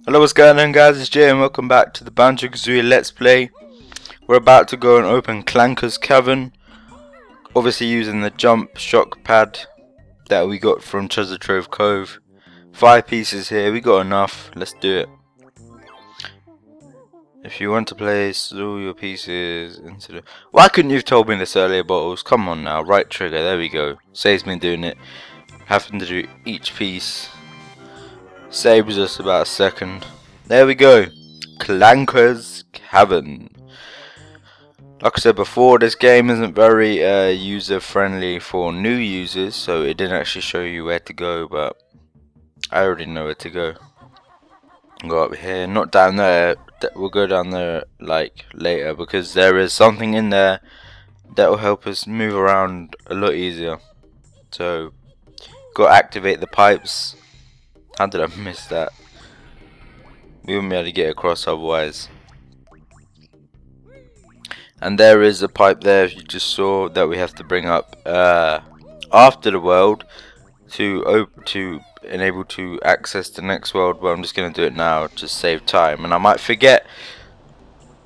Hello, what's going on, guys? It's Jay and welcome back to the Banjo Kazooie Let's Play. We're about to go and open Clankers Cavern, obviously using the jump shock pad that we got from Treasure Trove Cove. 5 pieces here, we got enough, let's do it. If you want to place all your pieces into the... Why couldn't you have told me this earlier, Bottles? Come on now, right trigger, there we go. Saves me doing it. Having to do each piece saves us about a second. There we go. Clankers Cavern. Like I said before, this game isn't very user friendly for new users, so it didn't actually show you where to go, but I already know where to go. Go up here, not down there. We'll go down there like later because there is something in there that will help us move around a lot easier. So, got to activate the pipes. How did I miss that? We wouldn't be able to get across otherwise. And there is a pipe there, if you just saw, that we have to bring up after the world to enable to access the next world. But I'm just going to do it now to save time. And I might forget,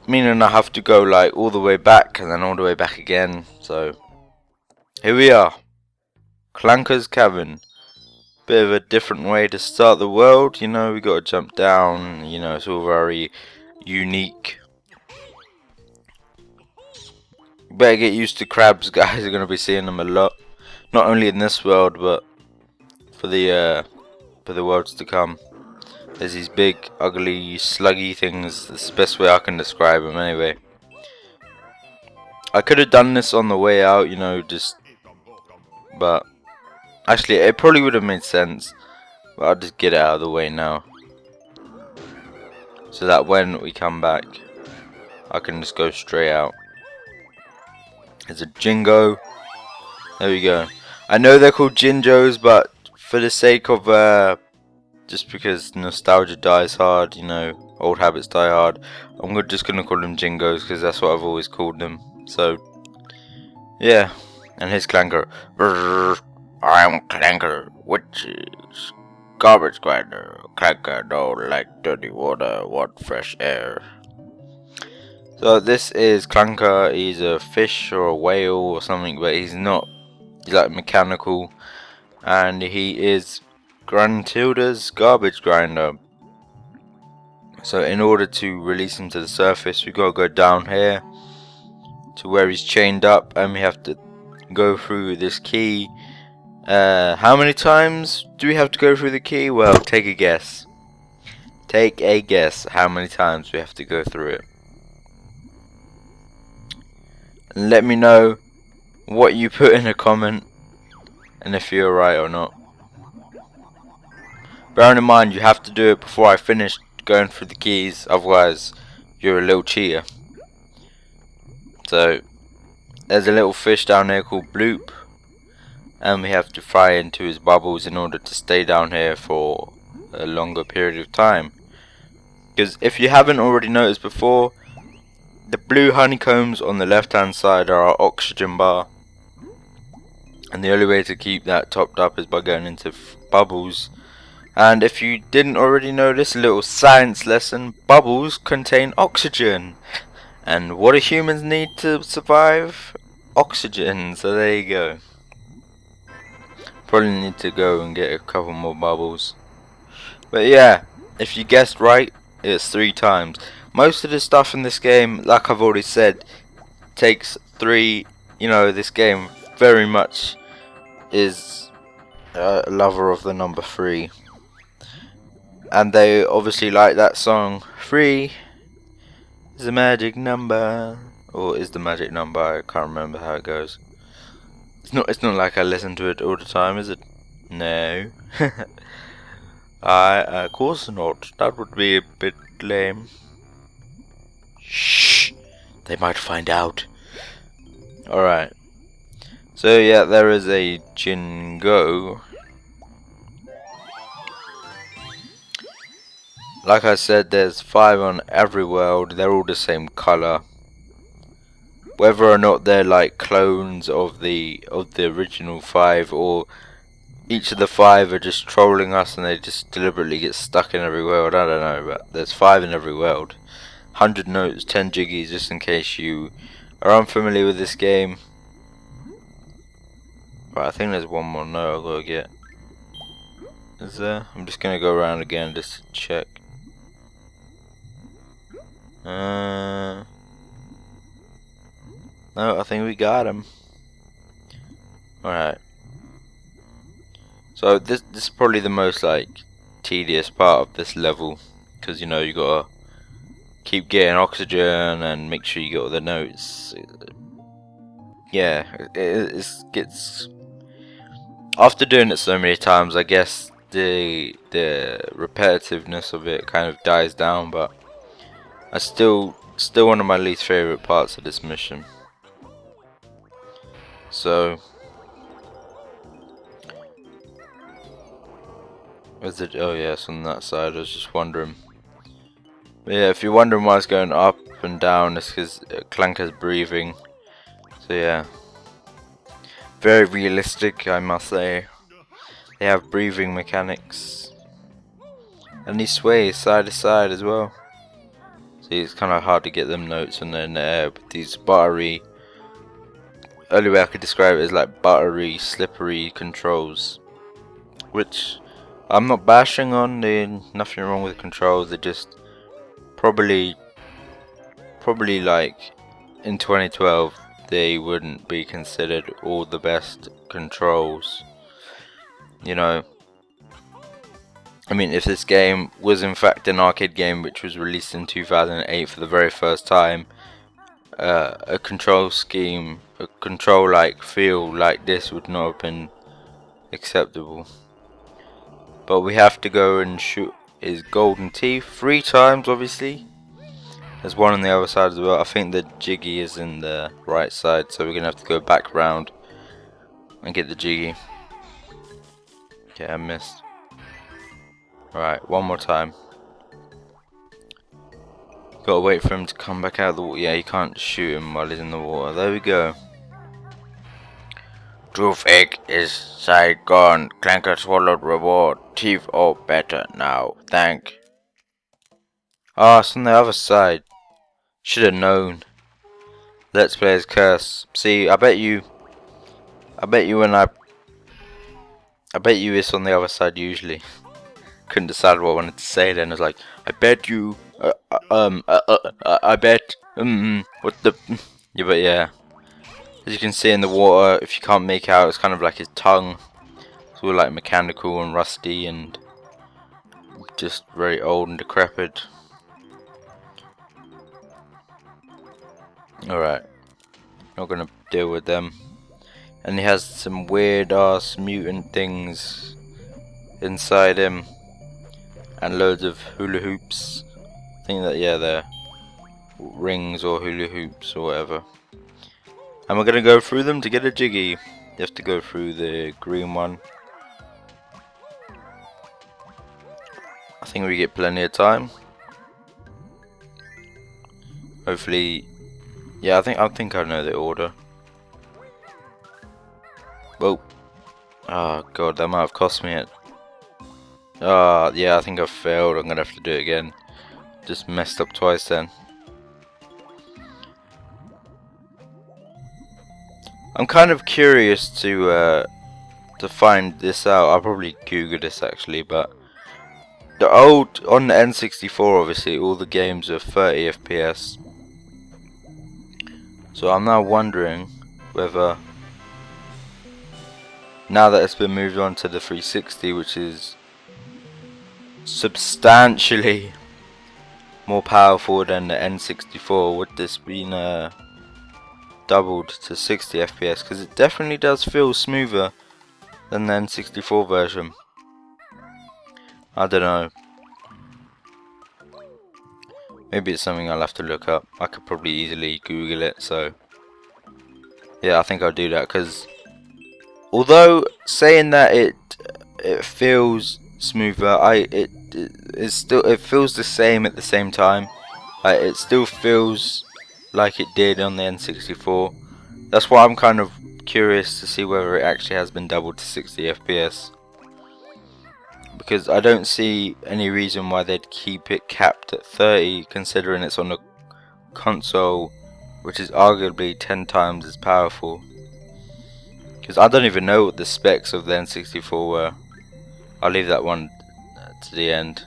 meaning I have to go like all the way back and then all the way back again. So here we are, Clankers Cavern. Bit of a different way to start the world, you know. We got to jump down, you know. It's all very unique. Better get used to crabs, guys. You're gonna be seeing them a lot, not only in this world but for the worlds to come. There's these big, ugly, sluggy things. That's the best way I can describe them. Anyway, I could have done this on the way out, you know, but actually, it probably would have made sense, but I'll just get it out of the way now, so that when we come back, I can just go straight out. There's a Jingo. There we go. I know they're called Jinjos, but for the sake of, just because nostalgia dies hard, you know, old habits die hard, I'm just going to call them Jingos, because that's what I've always called them. So, yeah. And here's Clanker. I'm Clanker, which is garbage grinder. Clanker don't like dirty water, want fresh air. So this is Clanker. He's a fish or a whale or something, but he's not. He's like mechanical, and he is Gruntilda's garbage grinder. So in order to release him to the surface, we gotta go down here to where he's chained up, and we have to go through this key. How many times do we have to go through the key? Well, take a guess. Take a guess how many times we have to go through it. And let me know what you put in a comment and if you're right or not. Bearing in mind, you have to do it before I finish going through the keys, otherwise you're a little cheater. So there's a little fish down there called Bloop, and we have to fry into his bubbles in order to stay down here for a longer period of time. Because if you haven't already noticed before, the blue honeycombs on the left hand side are our oxygen bar, and the only way to keep that topped up is by going into bubbles. And if you didn't already know this little science lesson, bubbles contain oxygen, and what do humans need to survive? Oxygen. So there you go. Probably need to go and get a couple more bubbles. But yeah, if you guessed right, it's 3 times. Most of the stuff in this game, like I've already said, takes 3. You know, this game very much is a lover of the number 3. And they obviously like that song, 3 is the magic number. Or is the magic number, I can't remember how it goes. It's not like I listen to it all the time, is it? No. Of course not. That would be a bit lame. Shh! They might find out. Alright. So yeah, there is a Jingo. Like I said, there's 5 on every world. They're all the same colour. Whether or not they're like clones of the original 5, or each of the 5 are just trolling us and they just deliberately get stuck in every world. I don't know, but there's 5 in every world. 100 notes, 10 jiggies, just in case you are unfamiliar with this game. Right, I think there's one more note I've got to get. Is there? I'm just gonna go around again just to check. No, I think we got him. Alright. So this is probably the most like tedious part of this level, because you know you gotta keep getting oxygen and make sure you get all the notes. Yeah, it gets, after doing it so many times, I guess the repetitiveness of it kind of dies down, but I still one of my least favorite parts of this mission. So is it? Oh yeah, it's on that side. I was just wondering. But yeah, if you're wondering why it's going up and down, it's because Clanker's breathing. So yeah, very realistic, I must say. They have breathing mechanics, and he sways side to side as well. So it's kind of hard to get them notes when they're in the air. But these buttery, only way I could describe it is like buttery, slippery controls, which I'm not bashing on. There's nothing wrong with controls. They're just probably like in 2012 they wouldn't be considered all the best controls. You know, I mean, if this game was in fact an arcade game which was released in 2008 for the very first time, a control scheme, a control like feel like this would not have been acceptable. But we have to go and shoot his golden teeth 3 times, obviously. There's one on the other side as well. I think the jiggy is in the right side, so we're gonna have to go back round and get the jiggy. Okay, I missed. Alright, one more time. Gotta wait for him to come back out of the water. Yeah, you can't shoot him while he's in the water. There we go. Toothache is side gone. Clanker swallowed reward. Teeth all better now. Thank. Ah, it's on the other side. Should have known. Let's Player's curse. See, I bet you it's on the other side usually. Couldn't decide what I wanted to say then. I was like, I bet you, I bet, what the, yeah, but yeah. As you can see in the water, if you can't make out, it's kind of like his tongue. It's all like mechanical and rusty and just very old and decrepit. Alright, not gonna deal with them. And he has some weird ass mutant things inside him. And loads of hula hoops. I think that, yeah, they're rings or hula hoops or whatever. And we're gonna go through them to get a jiggy. You have to go through the green one. I think we get plenty of time. Hopefully, yeah, I think I know the order. Whoa. Oh god, that might have cost me it. Yeah, I think I failed. I'm gonna have to do it again. Just messed up twice then. I'm kind of curious to find this out. I'll probably Google this actually, but the old, on the N64 obviously, all the games are 30 FPS. So I'm now wondering whether, now that it's been moved on to the 360, which is substantially more powerful than the N64, would this be doubled to 60 FPS? Because it definitely does feel smoother than the N64 version. I don't know. Maybe it's something I'll have to look up. I could probably easily Google it, so yeah, I think I'll do that. Because although saying that it feels smoother, it feels the same at the same time. It still feels like it did on the N64. That's why I'm kind of curious to see whether it actually has been doubled to 60 FPS. because I don't see any reason why they'd keep it capped at 30, considering it's on a console which is arguably 10 times as powerful. Because I don't even know what the specs of the N64 were. I'll leave that one to the end,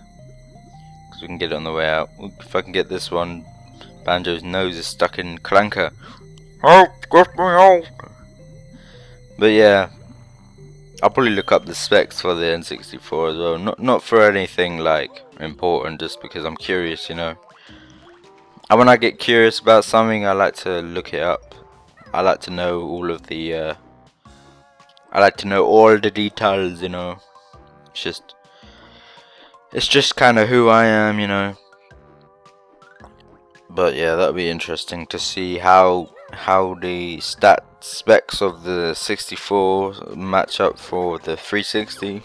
because we can get it on the way out. If I can get this one, Banjo's nose is stuck in Clanker. Help! Get me out! But yeah, I'll probably look up the specs for the N64 as well. Not for anything like important, just because I'm curious, you know. And when I get curious about something, I like to look it up. I like to know all of the I like to know all the details, you know. It's just kind of who I am, you know. But yeah, that'll be interesting to see how the specs of the 64 match up for the 360.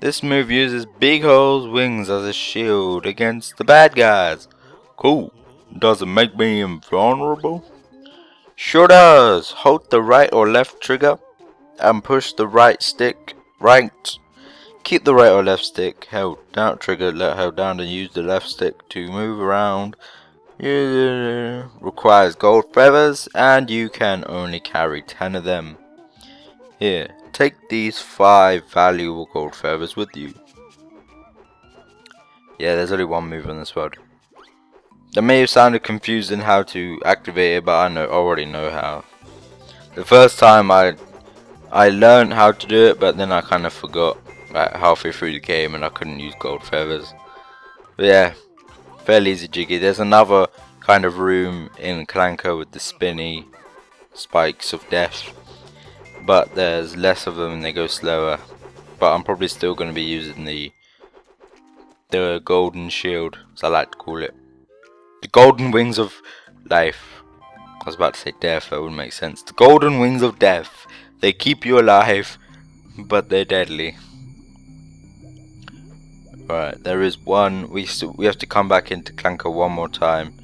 This move uses Big Hole's wings as a shield against the bad guys. Cool. Doesn't make me invulnerable? Sure does. Hold the right or left trigger and push the right stick. Right. Keep the right or left stick held down, trigger held down, and use the left stick to move around. Requires gold feathers, and you can only carry 10 of them. Here, take these 5 valuable gold feathers with you. Yeah, there's only one move in this world. That may have sounded confusing how to activate it, but I already know how. The first time I learned how to do it, but then I kind of forgot like halfway through the game and I couldn't use gold feathers. But yeah, fairly easy jiggy. There's another kind of room in Clanker with the spinny spikes of death, but there's less of them and they go slower. But I'm probably still going to be using the golden shield, as I like to call it. The golden wings of life. I was about to say death, that wouldn't make sense. The golden wings of death. They keep you alive, but they're deadly. Right, there is one. We have to come back into Clanker one more time,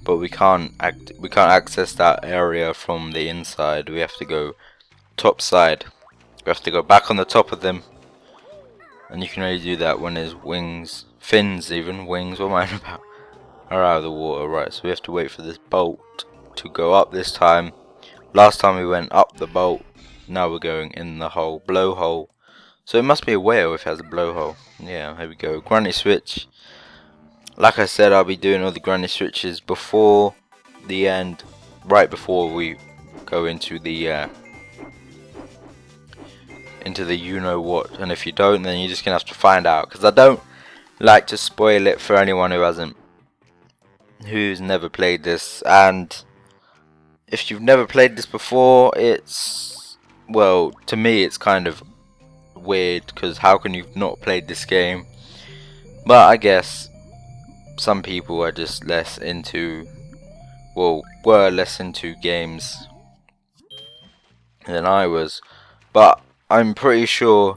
but we can't access that area from the inside. We have to go top side. We have to go back on the top of them, and you can only do that when his wings, fins, even wings. What am I on about? Are out of the water, right? So we have to wait for this bolt to go up this time. Last time we went up the bolt. Now we're going in the hole, blowhole. So it must be a whale if it has a blowhole. Yeah, here we go. Granny switch. Like I said, I'll be doing all the granny switches before the end, right before we go into the you know what. And if you don't, then you're just gonna have to find out, because I don't like to spoil it for anyone who's never played this. And if you've never played this before, it's, well, to me it's kind of weird, because how can you not played this game? But I guess some people are just less into, well, were less into games than I was. But I'm pretty sure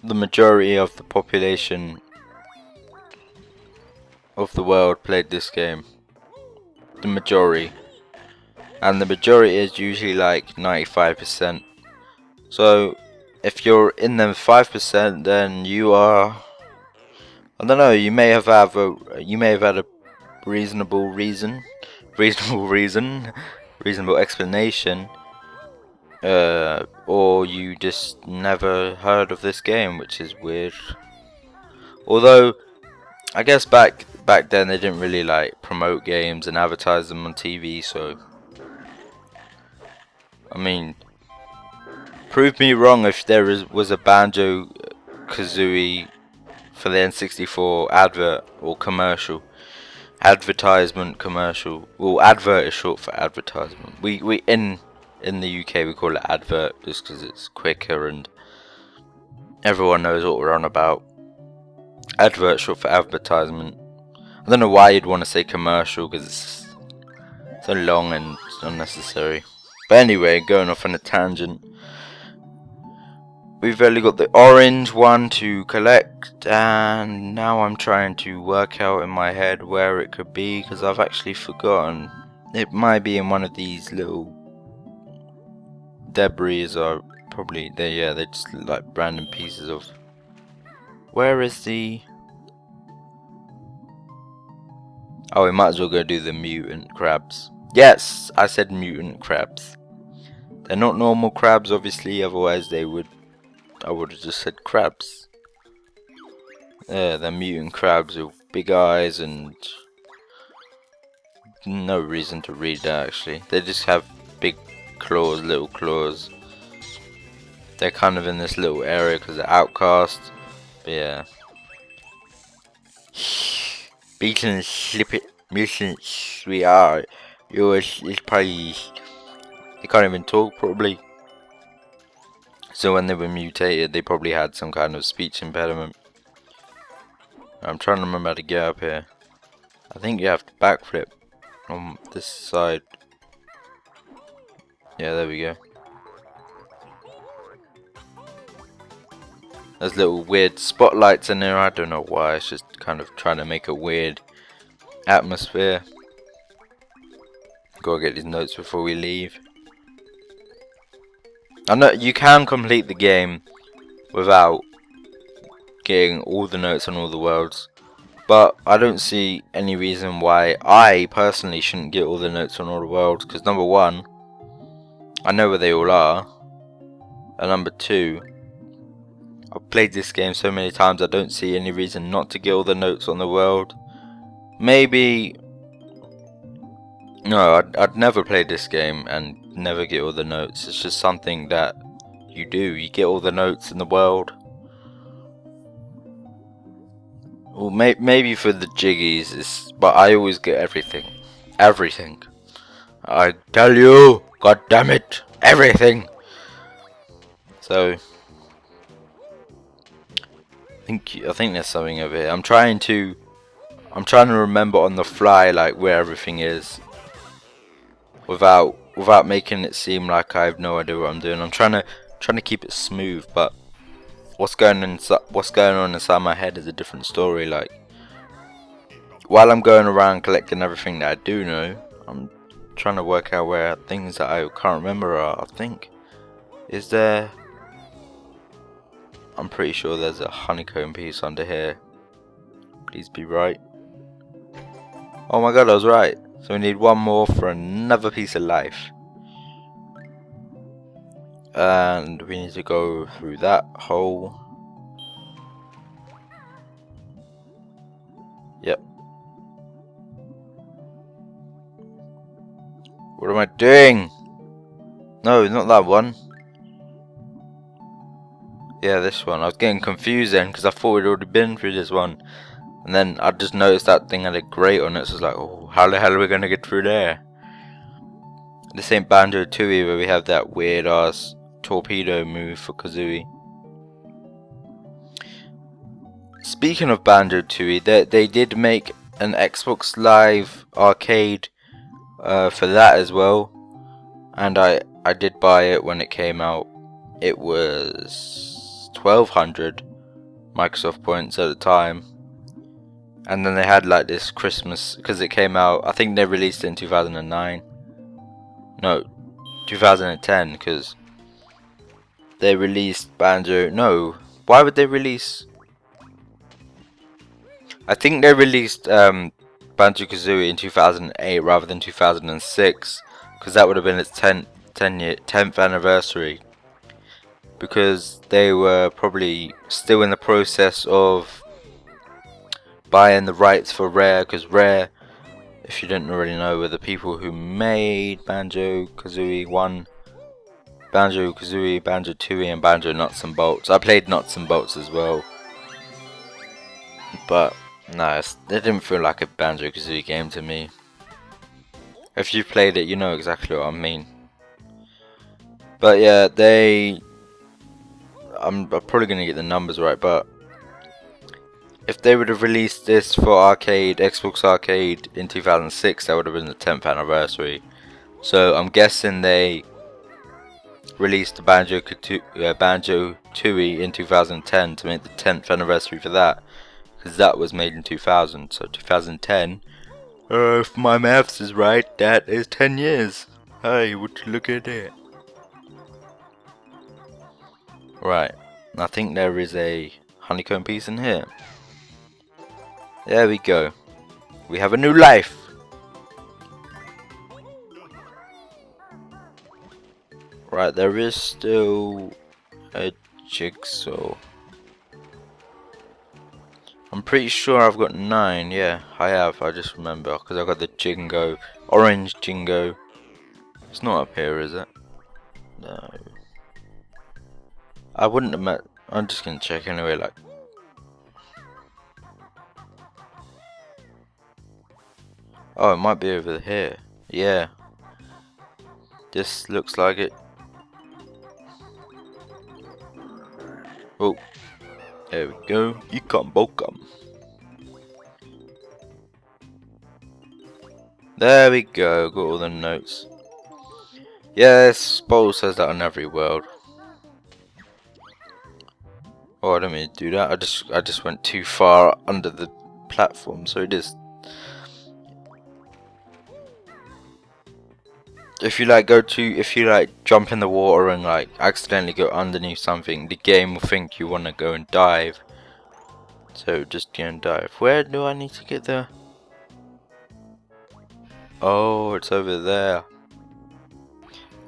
the majority of the population of the world played this game. The majority. And the majority is usually like 95%. So if you're in them 5%, then you are, I don't know, you may have had a reasonable explanation, or you just never heard of this game, which is weird. Although I guess back then they didn't really like promote games and advertise them on TV, so I mean, prove me wrong if there was a Banjo Kazooie for the N64 advert or commercial. Advertisement commercial. Well, advert is short for advertisement. We in the UK we call it advert just because it's quicker and everyone knows what we're on about. Advert short for advertisement. I don't know why you'd want to say commercial, because it's so long and unnecessary. But anyway, going off on a tangent. We've only got the orange one to collect, and now I'm trying to work out in my head where it could be, because I've actually forgotten. It might be in one of these little debris or probably they just look like random pieces of. Where is the? Oh, we might as well go do the mutant crabs. Yes, I said mutant crabs. They're not normal crabs, obviously. Otherwise, I would have just said crabs. Yeah, they're mutant crabs with big eyes and no reason to read that actually. They just have big claws, little claws. They're kind of in this little area because they're outcasts. But yeah. Beaten, slip it, missing, sweetheart. Yours is probably. They can't even talk properly. So when they were mutated, they probably had some kind of speech impediment. I'm trying to remember how to get up here. I think you have to backflip on this side. Yeah, there we go. There's little weird spotlights in there. I don't know why. It's just kind of trying to make a weird atmosphere. Gotta get these notes before we leave. I know you can complete the game without getting all the notes on all the worlds, but I don't see any reason why I personally shouldn't get all the notes on all the worlds, because number one, I know where they all are, and number two, I've played this game so many times I don't see any reason not to get all the notes on the world. Maybe no, I'd never play this game and never get all the notes. It's just something that you do. You get all the notes in the world. Well, maybe for the jiggies, but I always get everything. Everything. I tell you, god damn it, everything. So I think there's something over here. I'm trying to remember on the fly like where everything is, without making it seem like I have no idea what I'm doing. I'm trying to keep it smooth, but what's going on inside my head is a different story. Like, while I'm going around collecting everything that I do know, I'm trying to work out where things that I can't remember are. I think, is there? I'm pretty sure there's a honeycomb piece under here. Please be right. Oh my god, I was right. So we need one more for another piece of life. And we need to go through that hole. Yep. What am I doing? No, not that one. Yeah, this one. I was getting confused then because I thought we'd already been through this one. And then I just noticed that thing had a grate on it, so I was like, oh, how the hell are we going to get through there? This ain't Banjo Kazooie where we have that weird ass torpedo move for Kazooie. Speaking of Banjo Kazooie, they did make an Xbox Live Arcade for that as well. And I did buy it when it came out. It was 1200 Microsoft points at the time. And then they had like this Christmas, because it came out, I think they released it in 2009. No, 2010, because they released Banjo. No, why would they release? I think they released Banjo Kazooie in 2008 rather than 2006, because that would have been its 10th anniversary. Because they were probably still in the process of buying the rights for Rare, because Rare, if you didn't already know, were the people who made Banjo Kazooie 1, Banjo Kazooie, Banjo Tooie, and Banjo Nuts and Bolts. I played Nuts and Bolts as well, but no, it didn't feel like a Banjo Kazooie game to me. If you've played it, you know exactly what I mean. But yeah, I'm probably gonna get the numbers right, but if they would have released this for arcade, Xbox Arcade in 2006, that would have been the 10th anniversary. So I'm guessing they released the Banjo Tooie in 2010 to make the 10th anniversary for that, because that was made in 2000. So 2010, if my maths is right, that is 10 years. Hey, would you look at it? Right, I think there is a honeycomb piece in here. There we go. We have a new life. Right, there is still a jigsaw. I'm pretty sure I've got 9. Yeah, I have. I just remember because I got the Jingo, orange Jingo. It's not up here, is it? No. I wouldn't have met. I'm just gonna check anyway. Like, oh, it might be over here. Yeah. This looks like it. Oh, there we go. Ikan Bokam. There we go. Got all the notes. Yes, Bowl says that on every world. Oh, I don't mean to do that. I just went too far under the platform, so it is. If you like jump in the water and like accidentally go underneath something, the game will think you want to go and dive. So just go and dive. Where do I need to get there? Oh, it's over there.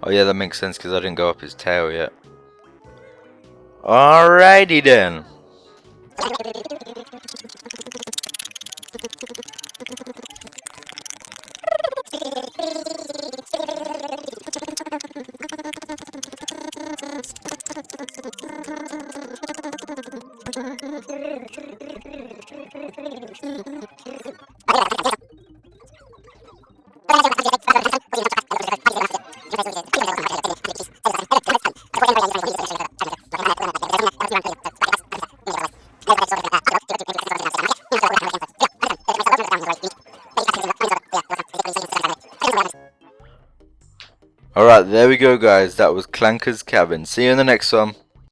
Oh yeah, that makes sense because I didn't go up his tail yet. Alrighty then. Alright, there we go guys, that was Clankers Cavern. See you in the next one.